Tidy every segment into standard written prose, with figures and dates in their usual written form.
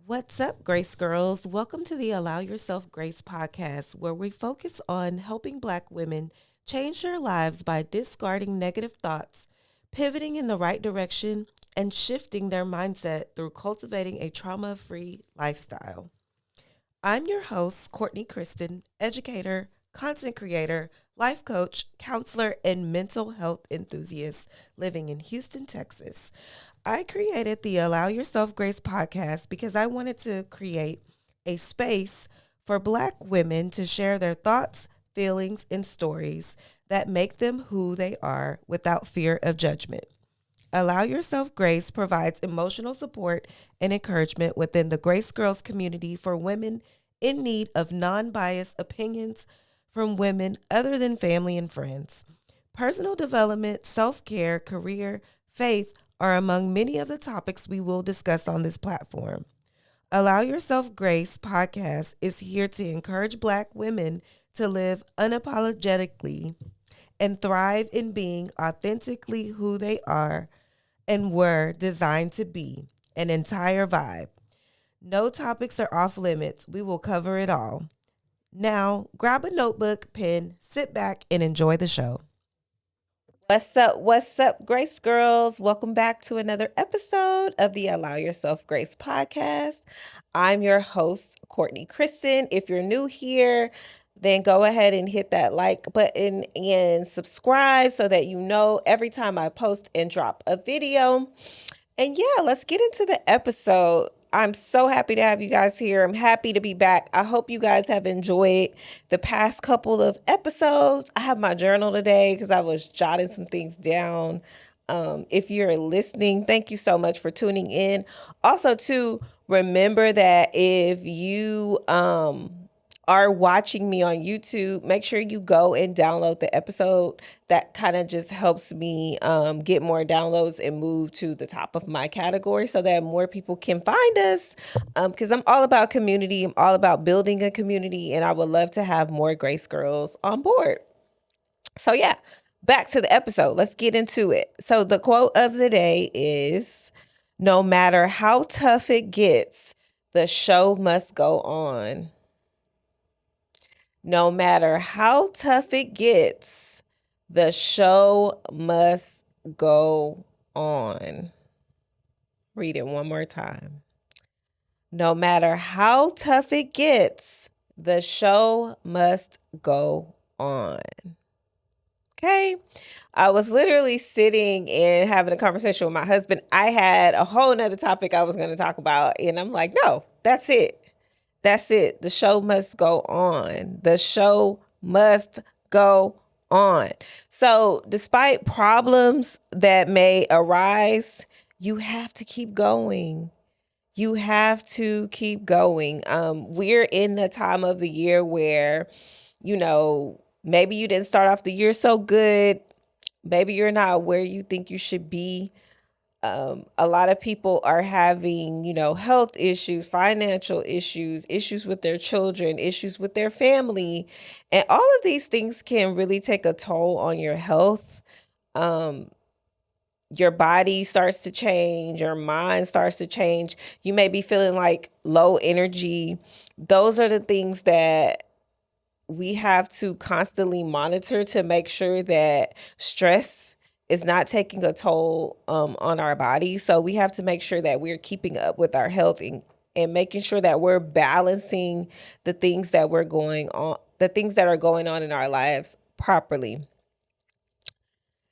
What's up, Grace Girls? Welcome to the Allow Yourself Grace podcast, where we focus on helping Black women change their lives by discarding negative thoughts, pivoting in the right direction, and shifting their mindset through cultivating a trauma free lifestyle. I'm your host, Courtney Kristen, educator, content creator, life coach, counselor, and mental health enthusiast living in Houston, Texas. I created the Allow Yourself Grace podcast because I wanted to create a space for Black women to share their thoughts, feelings, and stories that make them who they are without fear of judgment. Allow Yourself Grace provides emotional support and encouragement within the Grace Girls community for women in need of non biased opinions from women other than family and friends. Personal development, self care, career, faith are among many of the topics we will discuss on this platform. Allow Yourself Grace podcast is here to encourage Black women to live unapologetically and thrive in being authentically who they are and were designed to be, an entire vibe. No topics are off limits. We will cover it all. Now, grab a notebook, pen, sit back, and enjoy the show. What's up? What's up, Grace Girls? Welcome back to another episode of the Allow Yourself Grace podcast. I'm your host, Courtney Kristen. If you're new here, then go ahead and hit that like button and subscribe so that you know every time I post and drop a video. And yeah, let's get into the episode. I'm so happy to have you guys here. I'm happy to be back. I hope you guys have enjoyed the past couple of episodes. I have my journal today because I was jotting some things down. If you're listening, thank you so much for tuning in. Also, to remember that if you are watching me on YouTube, make sure you go and download the episode. That kind of just helps me get more downloads and move to the top of my category so that more people can find us. Because I'm all about community. I'm all about building a community, and I would love to have more Grace Girls on board. So yeah, back to the episode. Let's get into it. So the quote of the day is, "No matter how tough it gets, the show must go on." No matter how tough it gets, the show must go on. Read it one more time. No matter how tough it gets, the show must go on. Okay. I was literally sitting and having a conversation with my husband. I had a whole nother topic I was going to talk about. And I'm like, no, that's it. That's it. The show must go on. The show must go on. So, despite problems that may arise, you have to keep going. You have to keep going. We're in a time of the year where, maybe you didn't start off the year so good. Maybe you're not where you think you should be. A lot of people are having, health issues, financial issues, issues with their children, issues with their family. And all of these things can really take a toll on your health. Your body starts to change, your mind starts to change. You may be feeling like low energy. Those are the things that we have to constantly monitor to make sure that stress is not taking a toll on our body. So we have to make sure that we're keeping up with our health and making sure that we're balancing the things that we're going on, the things that are going on in our lives properly.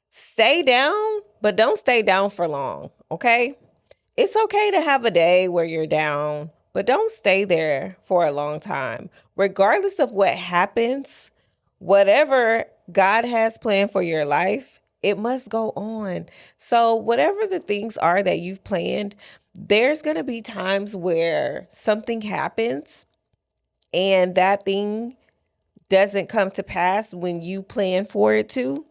Stay down, but don't stay down for long, okay? It's okay to have a day where you're down, but don't stay there for a long time. Regardless of what happens, whatever God has planned for your life, it must go on. So whatever the things are that you've planned, there's going to be times where something happens and that thing doesn't come to pass when you plan for it to.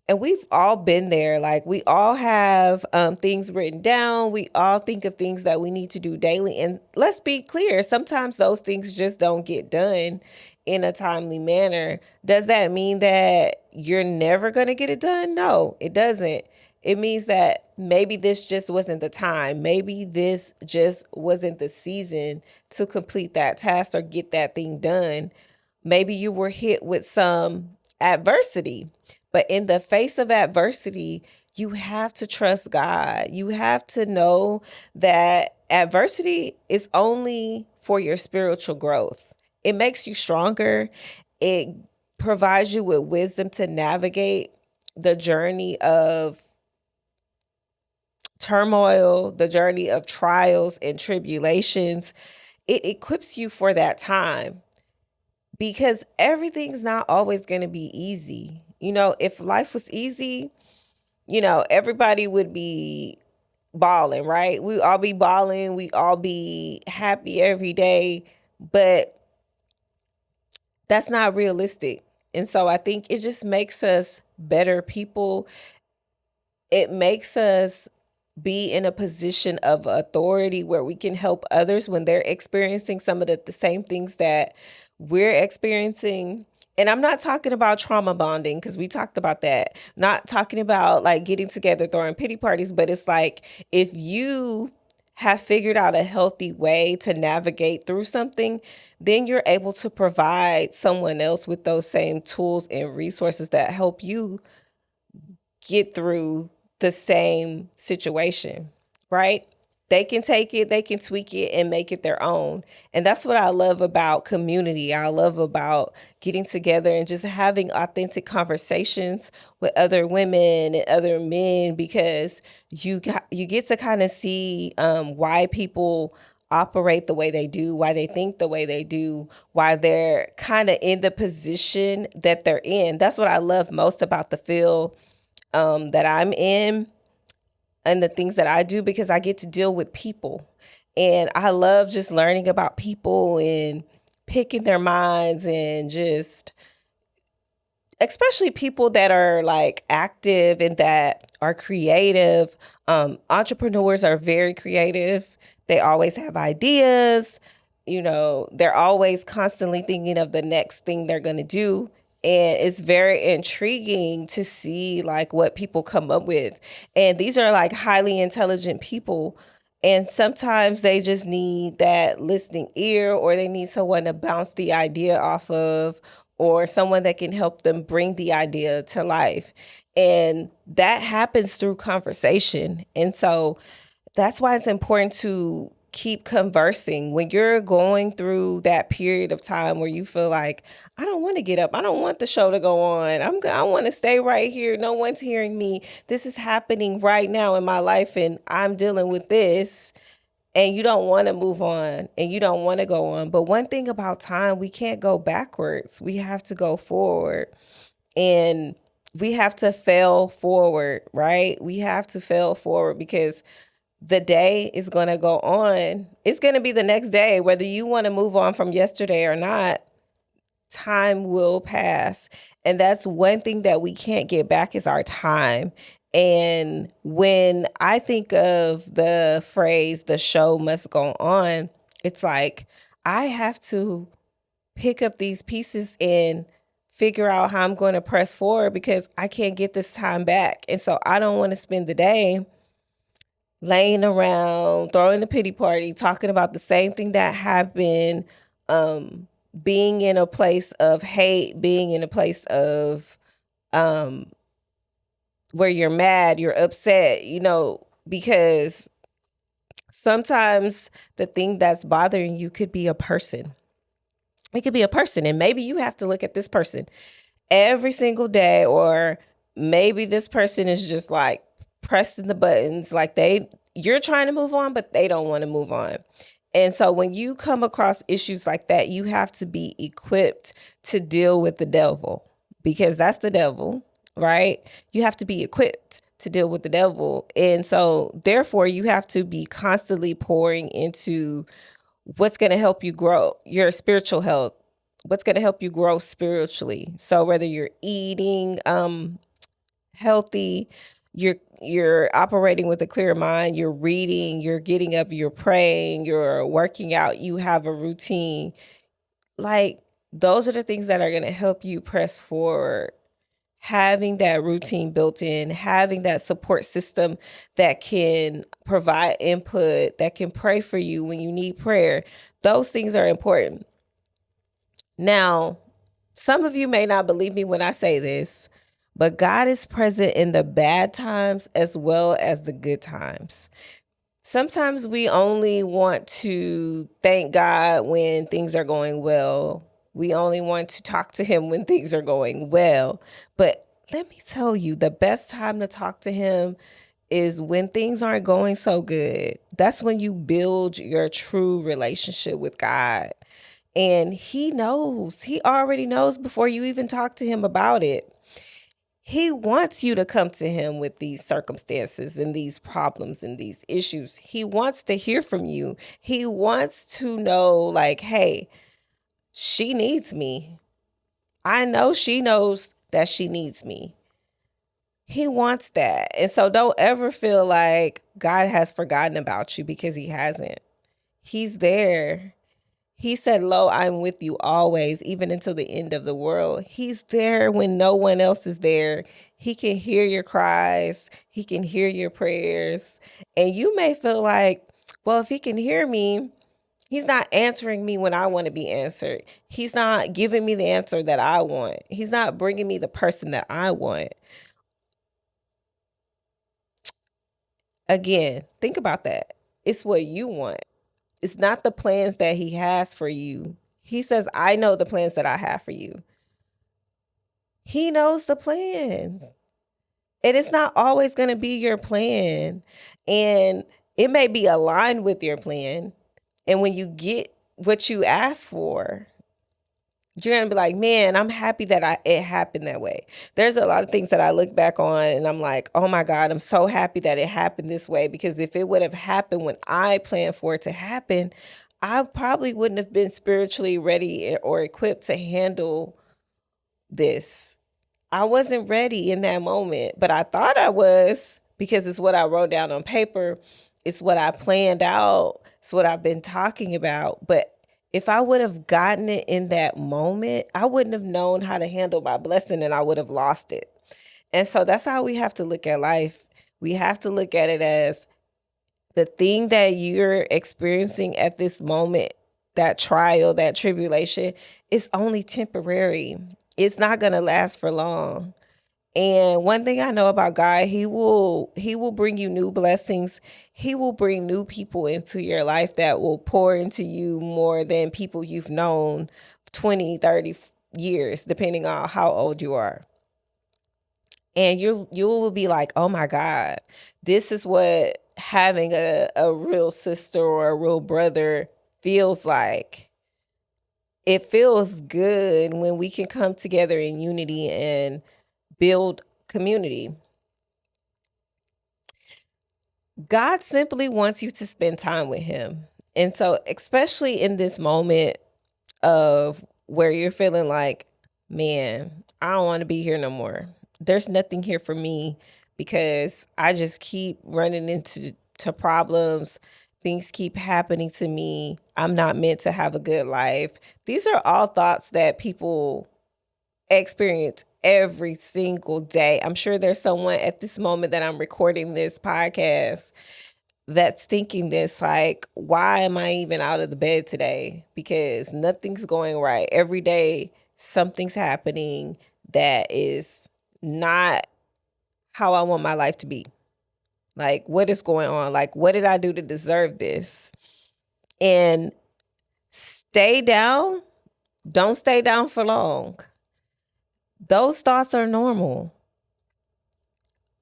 And we've all been there. Like, we all have things written down. We all think of things that we need to do daily. And let's be clear, sometimes those things just don't get done in a timely manner. Does that mean that you're never going to get it done? No, it doesn't. It means that maybe this just wasn't the time. Maybe this just wasn't the season to complete that task or get that thing done. Maybe you were hit with some adversity, but in the face of adversity, you have to trust God. You have to know that adversity is only for your spiritual growth. It makes you stronger. It provides you with wisdom to navigate the journey of turmoil, the journey of trials and tribulations. It equips you for that time because everything's not always going to be easy. If life was easy, everybody would be balling, right? We all be balling, we all be happy every day, but that's not realistic. And so I think it just makes us better people. It makes us be in a position of authority where we can help others when they're experiencing some of the same things that we're experiencing. And I'm not talking about trauma bonding because we talked about that. Not talking about like getting together, throwing pity parties, but it's like if you have figured out a healthy way to navigate through something, then you're able to provide someone else with those same tools and resources that help you get through the same situation, right? They can take it, they can tweak it and make it their own. And that's what I love about community. I love about getting together and just having authentic conversations with other women and other men because you get to kind of see why people operate the way they do, why they think the way they do, why they're kind of in the position that they're in. That's what I love most about the field that I'm in and the things that I do because I get to deal with people. And I love just learning about people and picking their minds and just especially people that are like active and that are creative. Entrepreneurs are very creative. They always have ideas. They're always constantly thinking of the next thing they're going to do. And it's very intriguing to see like what people come up with. And these are like highly intelligent people. And sometimes they just need that listening ear or they need someone to bounce the idea off of or someone that can help them bring the idea to life. And that happens through conversation. And so that's why it's important to keep conversing when you're going through that period of time where you feel like I don't want to get up, I don't want the show to go on, I want to stay right here, no one's hearing me, this is happening right now in my life and I'm dealing with this, and you don't want to move on and you don't want to go on. But one thing about time, we can't go backwards. We have to go forward and we have to fail forward, right? We have to fail forward because the day is going to go on. It's going to be the next day, whether you want to move on from yesterday or not. Time will pass. And that's one thing that we can't get back is our time. And when I think of the phrase, the show must go on, it's like I have to pick up these pieces and figure out how I'm going to press forward because I can't get this time back. And so I don't want to spend the day laying around, throwing a pity party, talking about the same thing that happened, being in a place of hate, being in a place of where you're mad, you're upset, because sometimes the thing that's bothering you could be a person. It could be a person, and maybe you have to look at this person every single day, or maybe this person is just like pressing the buttons, like you're trying to move on, but they don't want to move on. And so when you come across issues like that, you have to be equipped to deal with the devil because that's the devil, right? You have to be equipped to deal with the devil. And so therefore you have to be constantly pouring into what's going to help you grow your spiritual health, what's going to help you grow spiritually. So whether you're eating healthy, you're operating with a clear mind, you're reading, you're getting up, you're praying, you're working out, you have a routine. Like those are the things that are going to help you press forward having that routine built in, having that support system that can provide input, that can pray for you when you need prayer, those things are important. Now, some of you may not believe me when I say this, but God is present in the bad times as well as the good times. Sometimes we only want to thank God when things are going well. We only want to talk to Him when things are going well. But let me tell you, the best time to talk to Him is when things aren't going so good. That's when you build your true relationship with God. And He knows, He already knows before you even talk to Him about it. He wants you to come to him with these circumstances and these problems and these issues. He wants to hear from you. He wants to know, like, hey, she needs me. I know she knows that she needs me. He wants that. And so don't ever feel like God has forgotten about you, because he hasn't. He's there. He said, lo, I'm with you always, even until the end of the world. He's there when no one else is there. He can hear your cries. He can hear your prayers. And you may feel like, well, if he can hear me, he's not answering me when I want to be answered. He's not giving me the answer that I want. He's not bringing me the person that I want. Again, think about that. It's what you want. It's not the plans that he has for you. He says, I know the plans that I have for you. He knows the plans. And it's not always going to be your plan. And it may be aligned with your plan. And when you get what you ask for, you're going to be like, man, I'm happy that it happened that way. There's a lot of things that I look back on and I'm like, oh my God, I'm so happy that it happened this way, because if it would have happened when I planned for it to happen, I probably wouldn't have been spiritually ready or equipped to handle this. I wasn't ready in that moment, but I thought I was, because it's what I wrote down on paper. It's what I planned out. It's what I've been talking about. But if I would have gotten it in that moment, I wouldn't have known how to handle my blessing and I would have lost it. And so that's how we have to look at life. We have to look at it as the thing that you're experiencing at this moment, that trial, that tribulation, is only temporary. It's not going to last for long. And one thing I know about God, he will bring you new blessings. He will bring new people into your life that will pour into you more than people you've known 20, 30 years, depending on how old you are. And you will be like, oh my God, this is what having a real sister or a real brother feels like. It feels good when we can come together in unity and build community. God simply wants you to spend time with him. And so, especially in this moment of where you're feeling like, man, I don't want to be here no more. There's nothing here for me because I just keep running into problems. Things keep happening to me. I'm not meant to have a good life. These are all thoughts that people experience every single day. I'm sure there's someone at this moment that I'm recording this podcast that's thinking this, like, why am I even out of the bed today? Because nothing's going right. Every day, something's happening that is not how I want my life to be. Like, what is going on? Like, what did I do to deserve this? And stay down. Don't stay down for long. Those thoughts are normal.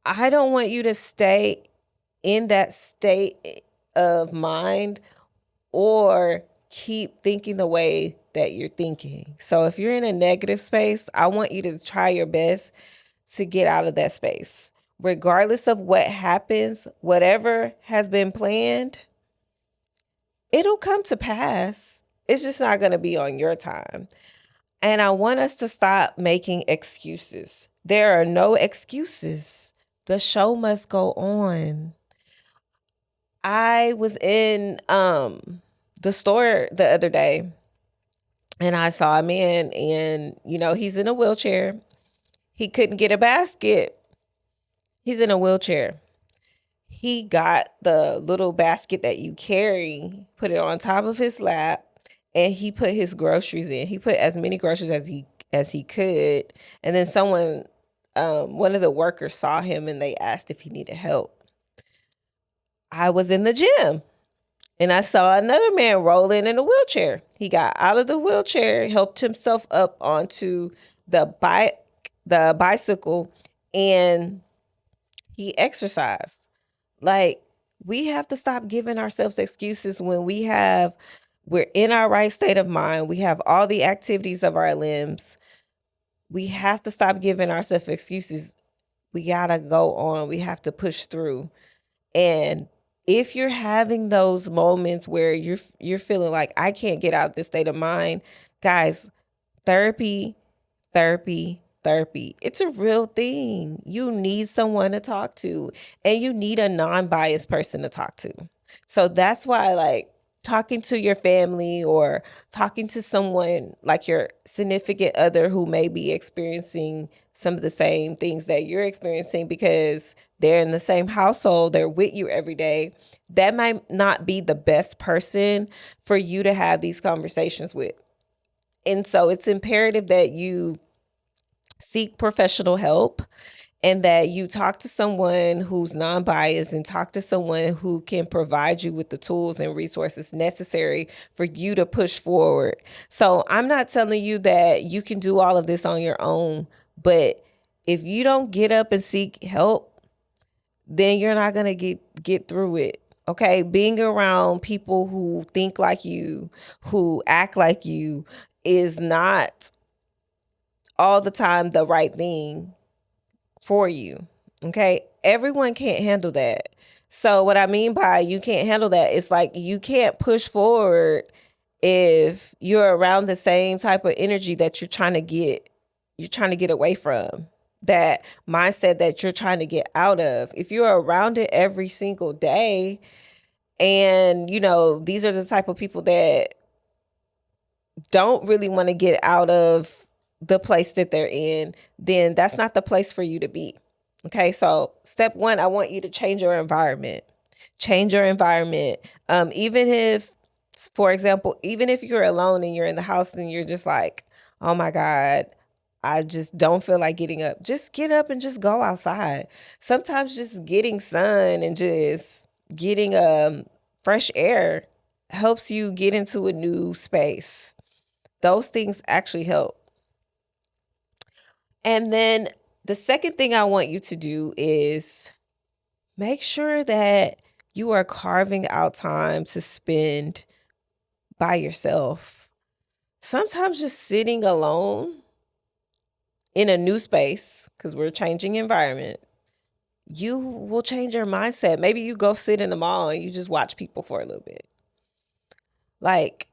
I don't want you to stay in that state of mind or keep thinking the way that you're thinking. So if you're in a negative space, I want you to try your best to get out of that space. Regardless of what happens, whatever has been planned, it'll come to pass. It's just not going to be on your time. And I want us to stop making excuses. There are no excuses. The show must go on. I was in the store the other day and I saw a man, and he's in a wheelchair. He couldn't get a basket. He's in a wheelchair. He got the little basket that you carry, put it on top of his lap, and he put his groceries in. He put as many groceries as he could, and then someone, one of the workers saw him and they asked if he needed help. I was in the gym and I saw another man rolling in a wheelchair. He got out of the wheelchair, helped himself up onto the bicycle, and he exercised. Like, we have to stop giving ourselves excuses when we're in our right state of mind. We have all the activities of our limbs. We have to stop giving ourselves excuses. We got to go on. We have to push through. And if you're having those moments where you're feeling like I can't get out of this state of mind, guys, therapy, therapy. It's a real thing. You need someone to talk to, and you need a non-biased person to talk to. So that's why, like, talking to your family or talking to someone like your significant other who may be experiencing some of the same things that you're experiencing because they're in the same household, they're with you every day, that might not be the best person for you to have these conversations with. And so it's imperative that you seek professional help and that you talk to someone who's non-biased and talk to someone who can provide you with the tools and resources necessary for you to push forward. So I'm not telling you that you can do all of this on your own, but if you don't get up and seek help, then you're not going to get through it. Okay? Being around people who think like you, who act like you is not all the time the right thing for you. Okay? Everyone can't handle that. So what I mean by you can't handle that, it's like you can't push forward if you're around the same type of energy that you're trying to get away from. That mindset that you're trying to get out of. If you're around it every single day and these are the type of people that don't really want to get out of the place that they're in, then that's not the place for you to be. Okay, so step one, I want you to change your environment. Change your environment. Even if, for example, even if you're alone and you're in the house and you're just like, oh my God, I just don't feel like getting up. Just get up and just go outside. Sometimes just getting sun and just getting fresh air helps you get into a new space. Those things actually help. And then the second thing I want you to do is make sure that you are carving out time to spend by yourself. Sometimes just sitting alone in a new space, because we're changing environment, you will change your mindset. Maybe you go sit in the mall and you just watch people for a little bit. Like,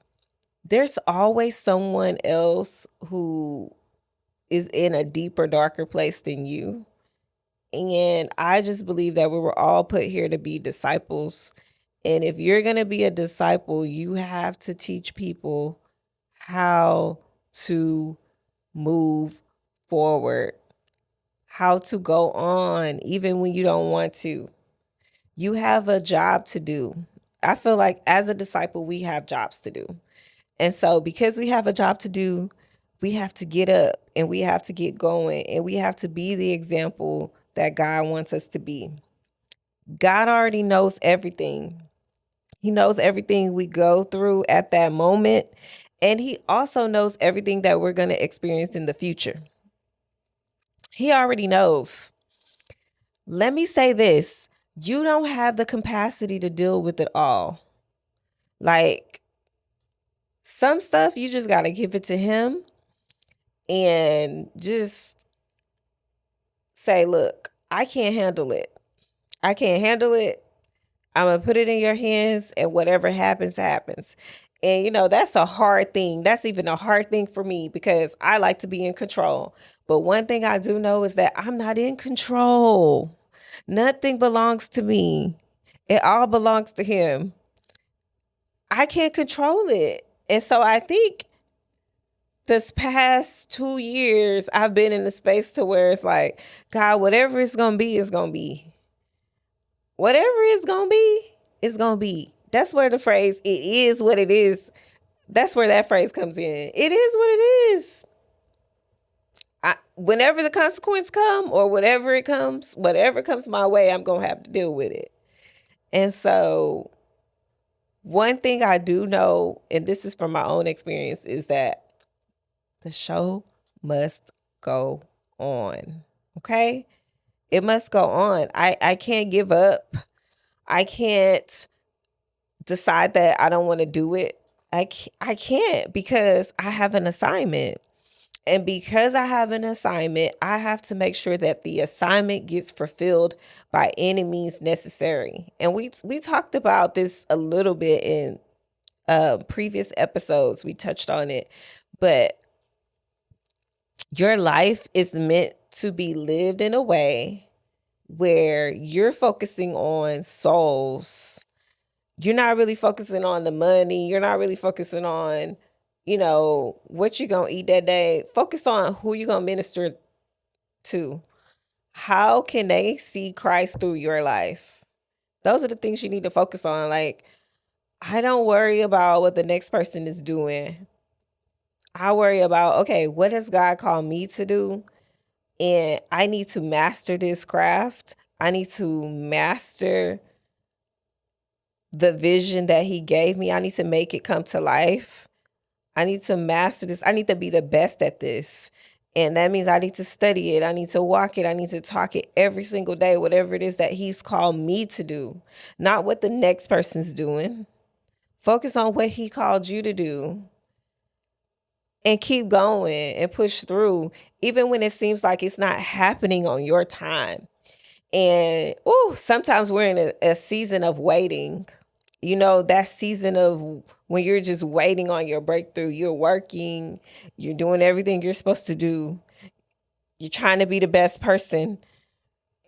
there's always someone else who is in a deeper, darker place than you. And I just believe that we were all put here to be disciples. And if you're going to be a disciple, you have to teach people how to move forward, how to go on, even when you don't want to. You have a job to do. I feel like as a disciple, we have jobs to do. And so because we have a job to do, we have to get up and we have to get going and we have to be the example that God wants us to be. God already knows everything. He knows everything we go through at that moment. And he also knows everything that we're going to experience in the future. He already knows. Let me say this. You don't have the capacity to deal with it all. Like, some stuff you just got to give it to him and just say, look, I can't handle it. I can't handle it. I'm going to put it in your hands and whatever happens, happens. And, that's a hard thing. That's even a hard thing for me because I like to be in control. But one thing I do know is that I'm not in control. Nothing belongs to me. It all belongs to him. I can't control it. And so I think this past 2 years, I've been in a space to where it's like, God, whatever it's going to be, it's going to be. Whatever it's going to be, it's going to be. That's where the phrase, it is what it is. That's where that phrase comes in. It is what it is. Whenever the consequence come or whatever comes my way, I'm going to have to deal with it. And so one thing I do know, and this is from my own experience, is that the show must go on. Okay? It must go on. I can't give up. I can't decide that I don't want to do it. I can't because I have an assignment. And because I have an assignment, I have to make sure that the assignment gets fulfilled by any means necessary. And we talked about this a little bit in previous episodes. We touched on it. But your life is meant to be lived in a way where you're focusing on souls. You're not really focusing on the money. You're not really focusing on, what you're going to eat that day. Focus on who you're going to minister to. How can they see Christ through your life? Those are the things you need to focus on. Like, I don't worry about what the next person is doing. I worry about, okay, what has God called me to do? And I need to master this craft. I need to master the vision that he gave me. I need to make it come to life. I need to master this. I need to be the best at this. And that means I need to study it. I need to walk it. I need to talk it every single day, whatever it is that he's called me to do, not what the next person's doing. Focus on what he called you to do and keep going and push through, even when it seems like it's not happening on your time. And sometimes we're in a season of waiting. That season of when you're just waiting on your breakthrough. You're working, you're doing everything you're supposed to do. You're trying to be the best person.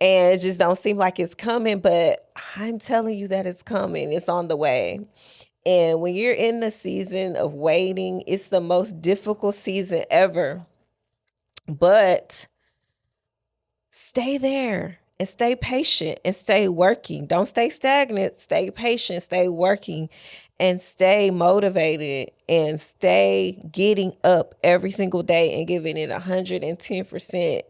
And it just don't seem like it's coming, but I'm telling you that it's coming. It's on the way. And when you're in the season of waiting, it's the most difficult season ever. But stay there and stay patient and stay working. Don't stay stagnant. Stay patient, stay working, and stay motivated and stay getting up every single day and giving it 110%.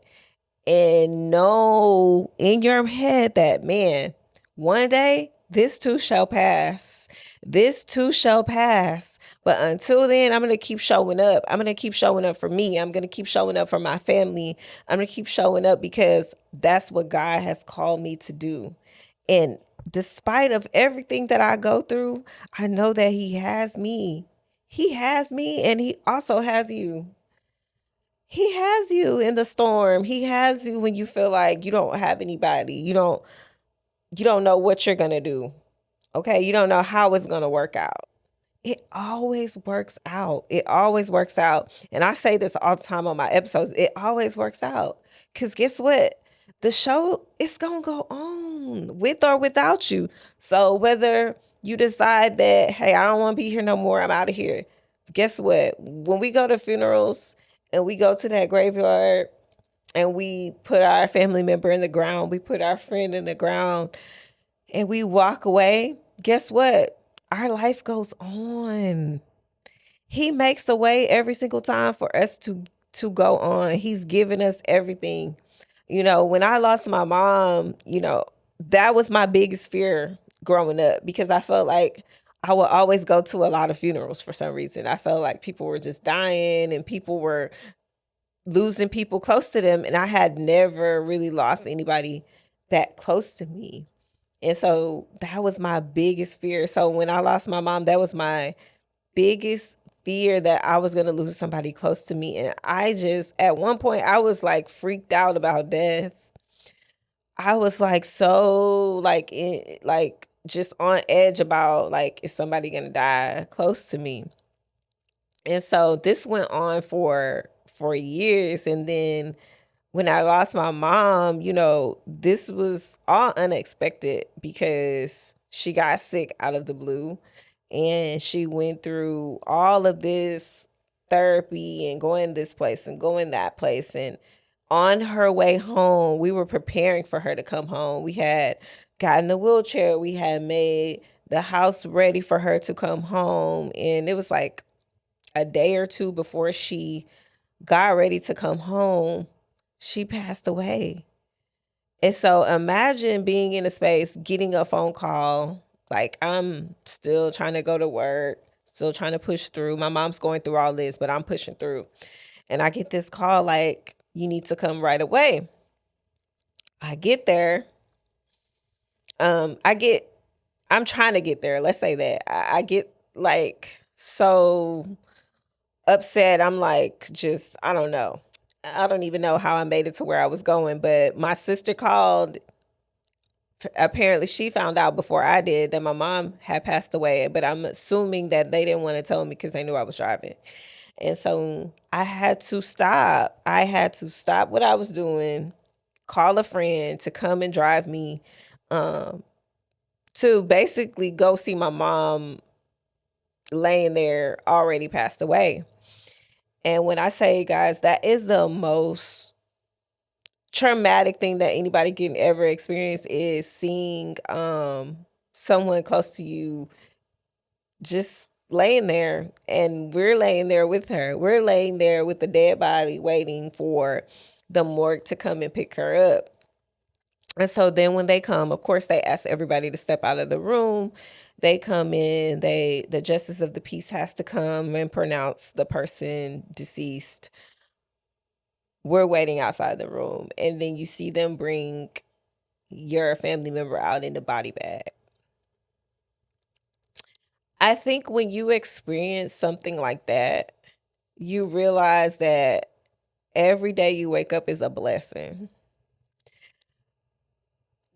And know in your head that, man, one day this too shall pass. This too shall pass. But until then, I'm going to keep showing up. I'm going to keep showing up for me. I'm going to keep showing up for my family. I'm going to keep showing up because that's what God has called me to do. And despite of everything that I go through, I know that he has me. He has me, and he also has you. He has you in the storm. He has you when you feel like you don't have anybody. You don't know what you're going to do. Okay? You don't know how it's going to work out. It always works out. It always works out. And I say this all the time on my episodes. It always works out. Cuz guess what? The show is going to go on with or without you. So whether you decide that, hey, I don't want to be here no more, I'm out of here. Guess what? When we go to funerals and we go to that graveyard and we put our family member in the ground, we put our friend in the ground, and we walk away, guess what? Our life goes on. He makes a way every single time for us to go on. He's given us everything. When I lost my mom, that was my biggest fear growing up because I felt like I would always go to a lot of funerals for some reason. I felt like people were just dying and people were losing people close to them. And I had never really lost anybody that close to me. And so that was my biggest fear. So when I lost my mom, that was my biggest fear, that I was going to lose somebody close to me. And at one point, I was like freaked out about death. I was like so just on edge about like, is somebody going to die close to me? And so this went on for years. And then when I lost my mom, this was all unexpected because she got sick out of the blue and she went through all of this therapy and going this place and going that place. And on her way home, we were preparing for her to come home. We had gotten the wheelchair, we had made the house ready for her to come home. And it was like a day or two before she got ready to come home, she passed away. And so imagine being in a space, getting a phone call, like I'm still trying to go to work, still trying to push through. My mom's going through all this, but I'm pushing through. And I get this call like, you need to come right away. I get there. Um, I get, I'm trying to get there. Let's say that. I get like so upset. I'm like, just, I don't know. I don't even know how I made it to where I was going, but my sister called. Apparently she found out before I did that my mom had passed away, but I'm assuming that they didn't want to tell me because they knew I was driving. And so I had to stop. I had to stop what I was doing, call a friend to come and drive me um, to basically go see my mom laying there already passed away. And when I say, guys, that is the most traumatic thing that anybody can ever experience is seeing someone close to you just laying there, and we're laying there with her. We're laying there with the dead body waiting for the morgue to come and pick her up. And so then when they come, of course they ask everybody to step out of the room. They come in, the justice of the peace has to come and pronounce the person deceased. We're waiting outside the room, and then you see them bring your family member out in the body bag. I think when you experience something like that, you realize that every day you wake up is a blessing.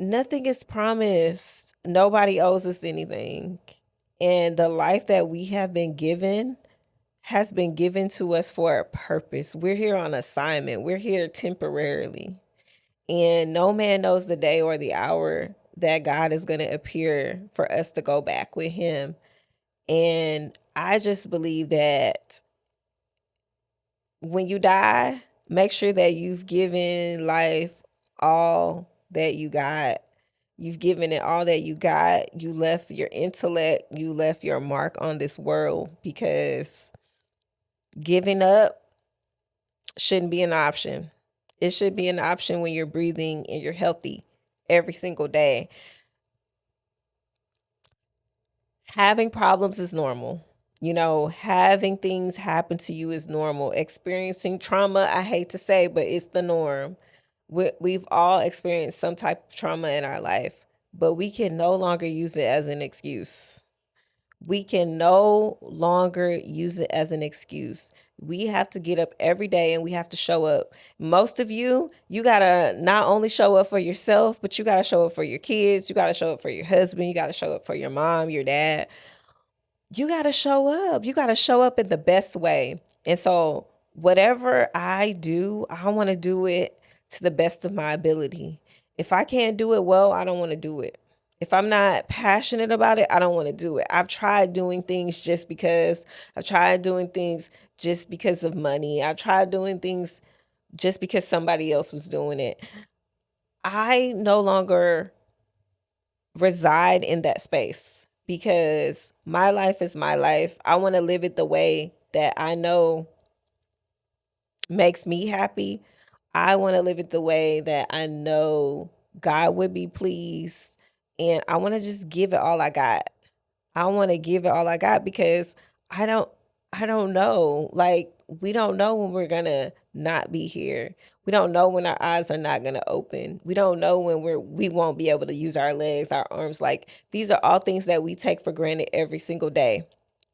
Nothing is promised. Nobody owes us anything. And the life that we have been given has been given to us for a purpose. We're here on assignment. We're here temporarily. And no man knows the day or the hour that God is going to appear for us to go back with him. And I just believe that when you die, make sure that you've given life all that you got. You've given it all that you got. You left your intellect, you left your mark on this world, because giving up shouldn't be an option. It should be an option when you're breathing and you're healthy every single day. Having problems is normal. You know, having things happen to you is normal. Experiencing trauma, I hate to say, but it's the norm. We've all experienced some type of trauma in our life, but we can no longer use it as an excuse. We can no longer use it as an excuse. We have to get up every day and we have to show up. Most of you, you got to not only show up for yourself, but you got to show up for your kids. You got to show up for your husband. You got to show up for your mom, your dad. You got to show up. You got to show up in the best way. And so, whatever I do, I want to do it to the best of my ability. If I can't do it well, I don't want to do it. If I'm not passionate about it, I don't want to do it. I've tried doing things just because. I've tried doing things just because of money. I've tried doing things just because somebody else was doing it. I no longer reside in that space because my life is my life. I want to live it the way that I know makes me happy. I want to live it the way that I know God would be pleased. And I want to just give it all I got. I want to give it all I got because I don't I don't know. Like, we don't know when we're going to not be here. We don't know when our eyes are not going to open. We don't know when we won't be able to use our legs, our arms. Like, these are all things that we take for granted every single day.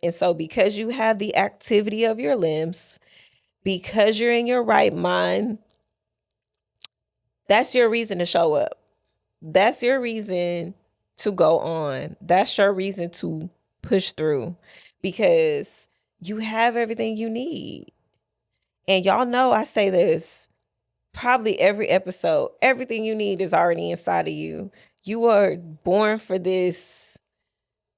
And so because you have the activity of your limbs, because you're in your right mind, that's your reason to show up. That's your reason to go on. That's your reason to push through, because you have everything you need. And y'all know I say this probably every episode. Everything you need is already inside of you. You were born for this.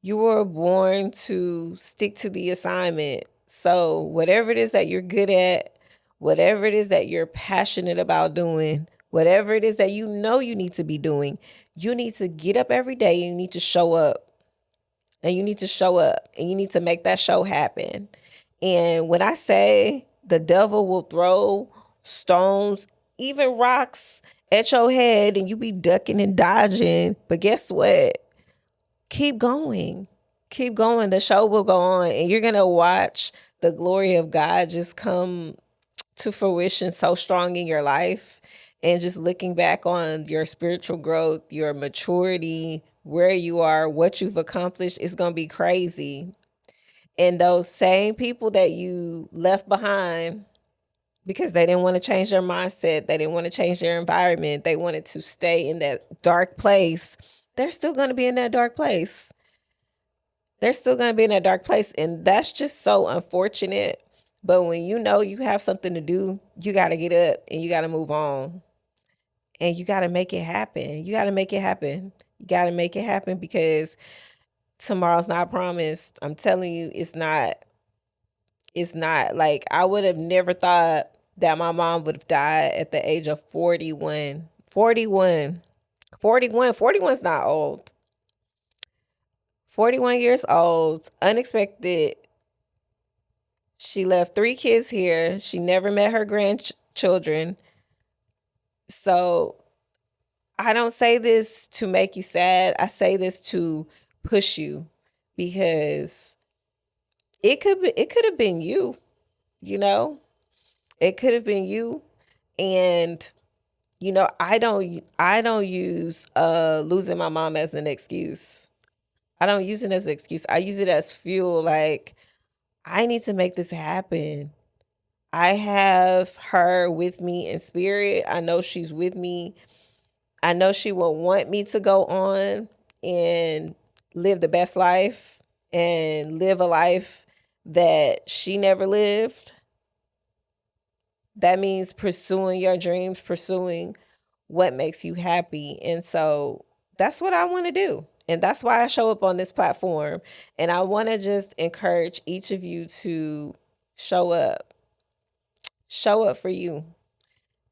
You were born to stick to the assignment. So, whatever it is that you're good at, whatever it is that you're passionate about doing, whatever it is that you know you need to be doing, you need to get up every day and you need to show up. And you need to show up and you need to make that show happen. And when I say the devil will throw stones, even rocks at your head and you be ducking and dodging, but guess what? Keep going. Keep going. The show will go on and you're going to watch the glory of God just come to fruition so strong in your life. And just looking back on your spiritual growth, your maturity, where you are, what you've accomplished, is going to be crazy. And those same people that you left behind because they didn't want to change their mindset, they didn't want to change their environment, they wanted to stay in that dark place, they're still going to be in that dark place. They're still going to be in that dark place. And that's just so unfortunate. But when you know you have something to do, you got to get up and you got to move on. And you got to make it happen. You got to make it happen. You got to make it happen because tomorrow's not promised. I'm telling you, it's not. It's not. Like, I would have never thought that my mom would have died at the age of 41. 41. 41. 41's not old. 41 years old, unexpected. She left 3 kids here. She never met her grandchildren. So I don't say this to make you sad. I say this to push you because it could have been you, you know? It could have been you. And I don't use losing my mom as an excuse. I don't use it as an excuse. I use it as fuel. Like, I need to make this happen. I have her with me in spirit. I know she's with me. I know she will want me to go on and live the best life and live a life that she never lived. That means pursuing your dreams, pursuing what makes you happy. And so that's what I want to do. And that's why I show up on this platform. And I want to just encourage each of you to show up. Show up for you.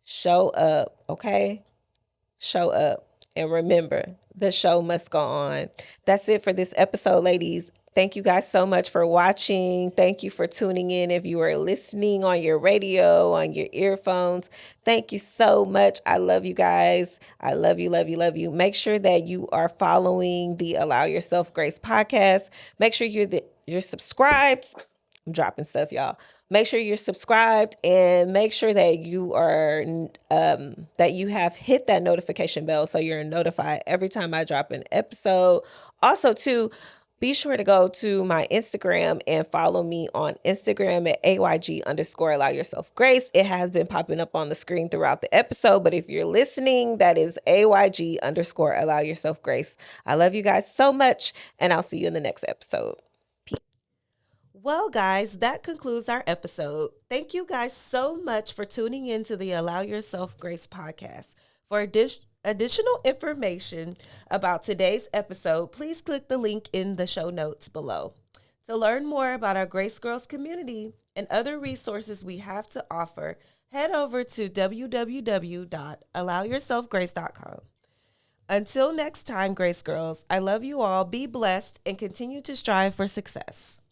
Show up, okay? Show up. And remember, the show must go on. That's it for this episode, ladies. Thank you guys so much for watching. Thank you for tuning in. If you are listening on your radio, on your earphones, thank you so much. I love you guys. I love you, love you, love you. Make sure that you are following the Allow Yourself Grace podcast. Make sure you're subscribed. I'm dropping stuff, y'all. Make sure you're subscribed and make sure that you are that you have hit that notification bell so you're notified every time I drop an episode. Also, too, be sure to go to my Instagram and follow me on Instagram at AYG_allow yourself grace. It has been popping up on the screen throughout the episode, but if you're listening, that is AYG_allow yourself grace. I love you guys so much, and I'll see you in the next episode. Well, guys, that concludes our episode. Thank you guys so much for tuning in to the Allow Yourself Grace podcast. For additional information about today's episode, please click the link in the show notes below. To learn more about our Grace Girls community and other resources we have to offer, head over to www.allowyourselfgrace.com. Until next time, Grace Girls, I love you all. Be blessed and continue to strive for success.